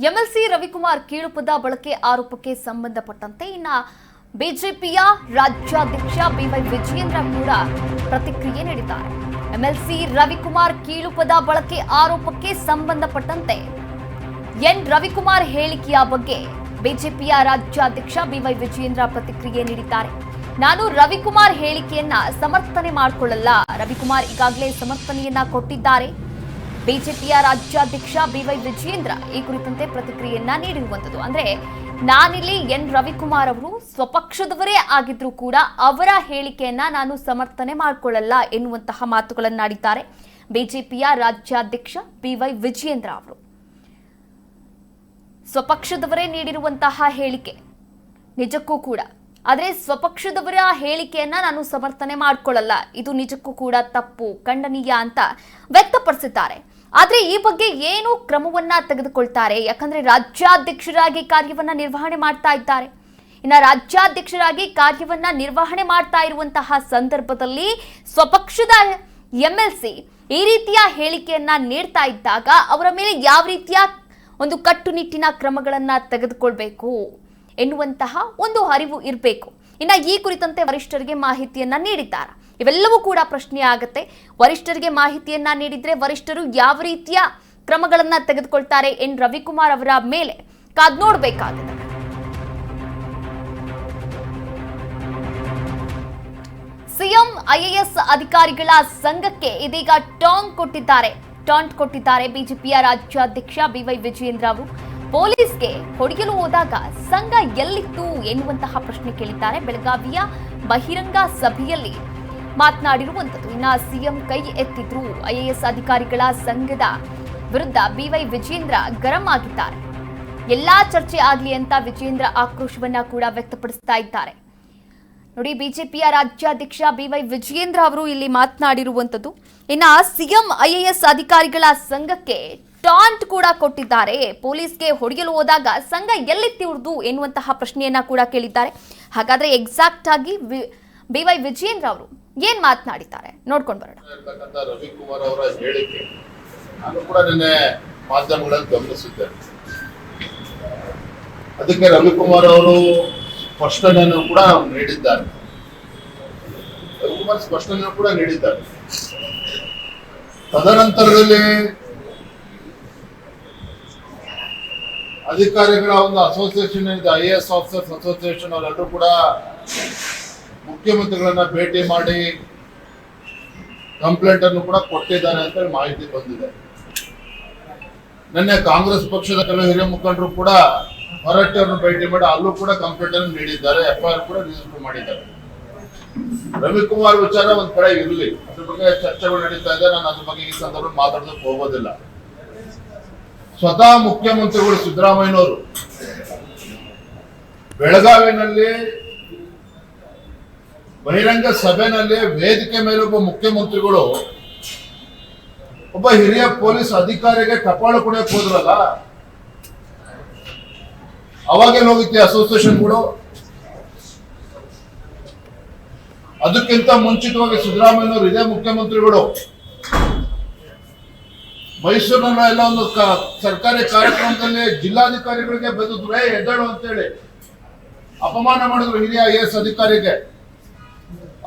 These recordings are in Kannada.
ಎಂಎಲ್ಸಿ ರವಿಕುಮಾರ್ ಕೀಳುಪದ ಬಳಕೆ ಆರೋಪಕ್ಕೆ ಸಂಬಂಧಪಟ್ಟಂತೆ ಬಿಜೆಪಿಯ ರಾಜ್ಯಾಧ್ಯಕ್ಷ ಬಿವೈ ವಿಜಯೇಂದ್ರ ಕೂಡ ಪ್ರತಿಕ್ರಿಯೆ ನೀಡಿದ್ದಾರೆ. ಎಂಎಲ್ಸಿ ರವಿಕುಮಾರ್ ಕೀಳುಪದ ಬಳಕೆ ಆರೋಪಕ್ಕೆ ಸಂಬಂಧಪಟ್ಟಂತೆ ಎನ್ ರವಿಕುಮಾರ್ ಹೇಳಿಕೆಯ ಬಗ್ಗೆ ಬಿಜೆಪಿಯ ರಾಜ್ಯಾಧ್ಯಕ್ಷ ಬಿವೈ ವಿಜಯೇಂದ್ರ ಪ್ರತಿಕ್ರಿಯೆ ನೀಡಿದ್ದಾರೆ. ನಾನು ರವಿಕುಮಾರ್ ಹೇಳಿಕೆಯನ್ನ ಸಮರ್ಥನೆ ಮಾಡಿಕೊಳ್ಳಲ್ಲ. ರವಿಕುಮಾರ್ ಈಗಾಗಲೇ ಸಮರ್ಥನೆಯನ್ನ ಕೊಟ್ಟಿದ್ದಾರೆ. ಬಿಜೆಪಿಯ ರಾಜ್ಯಾಧ್ಯಕ್ಷ ಬಿವೈ ವಿಜಯೇಂದ್ರ ಈ ಕುರಿತಂತೆ ಪ್ರತಿಕ್ರಿಯೆಯನ್ನ ನೀಡಿರುವಂತದ್ದು. ಅಂದ್ರೆ ನಾನಿಲ್ಲಿ ಎನ್ ರವಿಕುಮಾರ್ ಅವರು ಸ್ವಪಕ್ಷದವರೇ ಆಗಿದ್ರು ಕೂಡ ಅವರ ಹೇಳಿಕೆಯನ್ನ ನಾನು ಸಮರ್ಥನೆ ಮಾಡಿಕೊಳ್ಳಲ್ಲ ಎನ್ನುವಂತಹ ಮಾತುಗಳನ್ನಾಡಿದ್ದಾರೆ ಬಿಜೆಪಿಯ ರಾಜ್ಯಾಧ್ಯಕ್ಷ ಬಿವೈ ವಿಜಯೇಂದ್ರ ಅವರು. ಸ್ವಪಕ್ಷದವರೇ ನೀಡಿರುವಂತಹ ಹೇಳಿಕೆ ನಿಜಕ್ಕೂ ಕೂಡ, ಆದರೆ ಸ್ವಪಕ್ಷದವರ ಹೇಳಿಕೆಯನ್ನ ನಾನು ಸಮರ್ಥನೆ ಮಾಡಿಕೊಳ್ಳಲ್ಲ, ಇದು ನಿಜಕ್ಕೂ ಕೂಡ ತಪ್ಪು, ಖಂಡನೀಯ ಅಂತ ವ್ಯಕ್ತಪಡಿಸಿದ್ದಾರೆ. ಆದ್ರೆ ಈ ಬಗ್ಗೆ ಏನು ಕ್ರಮವನ್ನ ತೆಗೆದುಕೊಳ್ತಾರೆ? ಯಾಕಂದ್ರೆ ರಾಜ್ಯಾಧ್ಯಕ್ಷರಾಗಿ ಕಾರ್ಯವನ್ನ ನಿರ್ವಹಣೆ ಮಾಡ್ತಾ ಇದ್ದಾರೆ. ರಾಜ್ಯಾಧ್ಯಕ್ಷರಾಗಿ ಕಾರ್ಯವನ್ನ ನಿರ್ವಹಣೆ ಮಾಡ್ತಾ ಇರುವಂತಹ ಸಂದರ್ಭದಲ್ಲಿ ಸ್ವಪಕ್ಷದ ಎಂಎಲ್ಸಿ ಈ ರೀತಿಯ ಹೇಳಿಕೆಯನ್ನ ನೀಡ್ತಾ ಇದ್ದಾಗ ಅವರ ಮೇಲೆ ಯಾವ ರೀತಿಯ ಒಂದು ಕಟ್ಟುನಿಟ್ಟಿನ ಕ್ರಮಗಳನ್ನ ತೆಗೆದುಕೊಳ್ಬೇಕು ಎನ್ನುವಂತಹ ಒಂದು ಅರಿವು ಇರಬೇಕು. ಈ ಕುರಿತಂತೆ ವರಿಷ್ಠರಿಗೆ ಮಾಹಿತಿಯನ್ನ ನೀಡಿದ್ದಾರೆ. ಇವೆಲ್ಲವೂ ಕೂಡ ಪ್ರಶ್ನೆ ಆಗುತ್ತೆ. ವರಿಷ್ಠರಿಗೆ ಮಾಹಿತಿಯನ್ನ ನೀಡಿದ್ರೆ ವರಿಷ್ಠರು ಯಾವ ರೀತಿಯ ಕ್ರಮಗಳನ್ನ ತೆಗೆದುಕೊಳ್ತಾರೆ ಎನ್ ರವಿಕುಮಾರ್ ಅವರ ಮೇಲೆ ಕಾದ್ ನೋಡಬೇಕಾಗಿದೆ. ಸಿಎಂ ಐಎಎಸ್ ಅಧಿಕಾರಿಗಳ ಸಂಘಕ್ಕೆ ಇದೀಗ ಟಾಂಟ್ ಕೊಟ್ಟಿದ್ದಾರೆ ಬಿಜೆಪಿಯ ರಾಜ್ಯಾಧ್ಯಕ್ಷ ಬಿವೈ ವಿಜಯೇಂದ್ರ ಅವರು. ಪೊಲೀಸ್ಗೆ ಹೊಡೆಯಲು ಹೋದಾಗ ಸಂಘ ಎಲ್ಲಿತ್ತು ಎನ್ನುವಂತಹ ಪ್ರಶ್ನೆ ಕೇಳಿದ್ದಾರೆ. ಬೆಳಗಾವಿಯ ಬಹಿರಂಗ ಸಭೆಯಲ್ಲಿ ಮಾತನಾಡಿರುವಂತದ್ದು. ಸಿಎಂ ಕೈ ಎತ್ತಿದ್ರು. ಐಎಎಸ್ ಅಧಿಕಾರಿಗಳ ಸಂಘದ ವಿರುದ್ಧ ಬಿವೈ ವಿಜಯೇಂದ್ರ ಗರಂ ಆಗಿದ್ದಾರೆ. ಎಲ್ಲಾ ಚರ್ಚೆ ಆಗ್ಲಿ ಅಂತ ವಿಜಯೇಂದ್ರ ಆಕ್ರೋಶವನ್ನ ಕೂಡ ವ್ಯಕ್ತಪಡಿಸ್ತಾ ಇದ್ದಾರೆ. ನೋಡಿ, ಬಿಜೆಪಿಯ ರಾಜ್ಯಾಧ್ಯಕ್ಷ ಬಿವೈ ವಿಜಯೇಂದ್ರ ಅವರು ಇಲ್ಲಿ ಮಾತನಾಡಿರುವಂತದ್ದು. ಸಿಎಂ ಐಎಎಸ್ ಅಧಿಕಾರಿಗಳ ಸಂಘಕ್ಕೆ ಟಾಂಟ್ ಕೂಡ ಕೊಟ್ಟಿದ್ದಾರೆ. ಪೊಲೀಸ್ಗೆ ಹೊಡೆಯಲು ಹೋದಾಗ ಸಂಘ ಎಲ್ಲಿತ್ತಿರುವುದು ಎನ್ನುವಂತಹ ಪ್ರಶ್ನೆಯನ್ನ ಕೂಡ ಕೇಳಿದ್ದಾರೆ. ಹಾಗಾದ್ರೆ ಎಕ್ಸಾಕ್ಟ್ ಆಗಿ ಬಿವೈ ವಿಜಯೇಂದ್ರ ಅವರು ಏನ್ ಮಾತನಾಡಿದ್ದಾರೆ ನೋಡ್ಕೊಂಡು ಬರೋಣ. ರವಿಕುಮಾರ್ ಅವರ ಹೇಳಿಕೆ ನಾನು ಕೂಡ ನಿನ್ನೆ ಮಾಧ್ಯಮಗಳಲ್ಲಿ ಗಮನಿಸಿದ್ದೇನೆ. ಅದಕ್ಕೆ ರವಿಕುಮಾರ್ ಅವರು ಸ್ಪಷ್ಟನೆಯನ್ನು ಕೂಡ ನೀಡಿದ್ದಾರೆ. ತದನಂತರದಲ್ಲಿ ಅಧಿಕಾರಿಗಳ ಒಂದು ಅಸೋಸಿಯೇಷನ್ ಇದೆ, ಐಎಎಸ್ ಆಫೀಸರ್ಸ್ ಅಸೋಸಿಯೇಷನ್, ಅವರೆಲ್ಲರೂ ಕೂಡ ಮುಖ್ಯಮಂತ್ರಿಗಳನ್ನ ಭೇಟಿ ಮಾಡಿ ಕಂಪ್ಲೇಂಟ್ ಅನ್ನು ಕೂಡ ಕೊಟ್ಟಿದ್ದಾರೆ ಅಂತ ಮಾಹಿತಿ ಬಂದಿದೆ. ನಿನ್ನೆ ಕಾಂಗ್ರೆಸ್ ಪಕ್ಷದ ಕೆಲವು ಹಿರಿಯ ಮುಖಂಡರು ಕೂಡ ಹೊರಟ್ಟನ್ನು ಭೇಟಿ ಮಾಡಿ ಅಲ್ಲೂ ಕೂಡ ಕಂಪ್ಲೇಂಟ್ ಅನ್ನು ನೀಡಿದ್ದಾರೆ, ಎಫ್ಐಆರ್ ಕೂಡ ರಿಜಿಸ್ಟರ್ ಮಾಡಿದ್ದಾರೆ. ರವಿಕುಮಾರ್ ವಿಚಾರ ಒಂದ್ ಕಡೆ ಇರಲಿ, ಅದ್ರ ಬಗ್ಗೆ ಚರ್ಚೆಗಳು ನಡೀತಾ ಇದೆ. ನಾನು ಅದ್ರ ಬಗ್ಗೆ ಈ ಸಂದರ್ಭ ಮಾತಾಡೋದಕ್ಕೆ ಹೋಗೋದಿಲ್ಲ. ಸ್ವತಃ ಮುಖ್ಯಮಂತ್ರಿಗಳು ಸಿದ್ದರಾಮಯ್ಯನವರು ಬೆಳಗಾವಿನಲ್ಲಿ ಬಹಿರಂಗ ಸಭೆಯಲ್ಲಿ ವೇದಿಕೆ ಮೇಲೆ ಒಬ್ಬ ಮುಖ್ಯಮಂತ್ರಿಗಳು ಒಬ್ಬ ಹಿರಿಯ ಪೊಲೀಸ್ ಅಧಿಕಾರಿಗೆ ಟಪಾಲು ಕೊಡಕ್ಕೆ ಹೋದ್ರಲ್ಲ, ಅವಾಗೇನು ಹೋಗಿತ್ತು ಅಸೋಸಿಯೇಷನ್ಗಳು? ಅದಕ್ಕಿಂತ ಮುಂಚಿತವಾಗಿ ಸಿದ್ದರಾಮಯ್ಯನವರು ಇದೇ ಮುಖ್ಯಮಂತ್ರಿಗಳು ಮೈಸೂರಿನ ಎಲ್ಲ ಒಂದು ಸರ್ಕಾರಿ ಕಾರ್ಯಕ್ರಮದಲ್ಲಿ ಜಿಲ್ಲಾಧಿಕಾರಿಗಳಿಗೆ ಬೆದರಿದ್ರು, ಎದ್ದೇಳು ಅಂತೇಳಿ ಅಪಮಾನ ಮಾಡಿದ್ರು ಹಿರಿಯ ಐಎಎಸ್ ಅಧಿಕಾರಿಗೆ.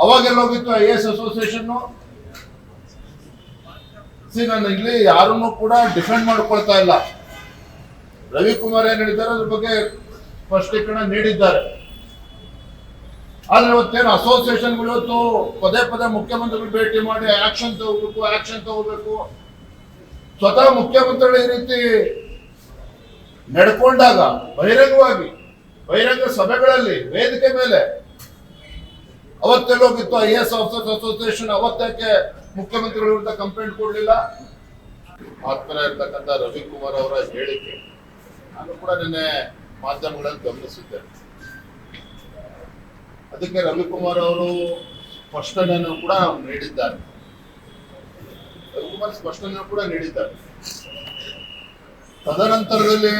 ಅವಾಗೆಲ್ಲ ಹೋಗಿತ್ತು ಐಎಎಸ್ ಅಸೋಸಿಯೇಷನ್. ನಾನು ಇಲ್ಲಿ ಯಾರನ್ನು ಕೂಡ ಡಿಫೆಂಡ್ ಮಾಡ್ಕೊಳ್ತಾ ಇಲ್ಲ. ರವಿಕುಮಾರ್ ಏನ್ ಹೇಳಿದ್ದಾರೆ ಅದ್ರ ಬಗ್ಗೆ ಸ್ಪಷ್ಟೀಕರಣ ನೀಡಿದ್ದಾರೆ. ಆದ್ರೆ ಇವತ್ತೇನು ಅಸೋಸಿಯೇಷನ್ಗಳು ಇವತ್ತು ಪದೇ ಮುಖ್ಯಮಂತ್ರಿಗಳು ಭೇಟಿ ಮಾಡಿ ಆಕ್ಷನ್ ತಗೋಬೇಕು. ಸ್ವತಃ ಮುಖ್ಯಮಂತ್ರಿಗಳು ಈ ರೀತಿ ನಡ್ಕೊಂಡಾಗ ಬಹಿರಂಗ ಸಭೆಗಳಲ್ಲಿ ವೇದಿಕೆ ಮೇಲೆ ಅವತ್ತೆಲ್ಲೋಗಿತ್ತು ಐಎಎಸ್ ಆಫೀಸರ್ಸ್ ಅಸೋಸಿಯೇಷನ್? ಅವತ್ತಕ್ಕೆ ಮುಖ್ಯಮಂತ್ರಿಗಳ ವಿರುದ್ಧ ಕಂಪ್ಲೇಂಟ್ ಕೊಡ್ಲಿಲ್ಲ? ಆತ್ಮನ ಇರ್ತಕ್ಕಂಥ ರವಿಕುಮಾರ್ ಅವರ ಹೇಳಿಕೆ ನಾನು ಕೂಡ ನಿನ್ನೆ ಮಾಧ್ಯಮಗಳಲ್ಲಿ ಗಮನಿಸಿದ್ದೇನೆ. ಅದಕ್ಕೆ ರವಿಕುಮಾರ್ ಅವರು ಸ್ಪಷ್ಟನೆಯನ್ನು ಕೂಡ ನೀಡಿದ್ದಾರೆ. ತದನಂತರದಲ್ಲಿ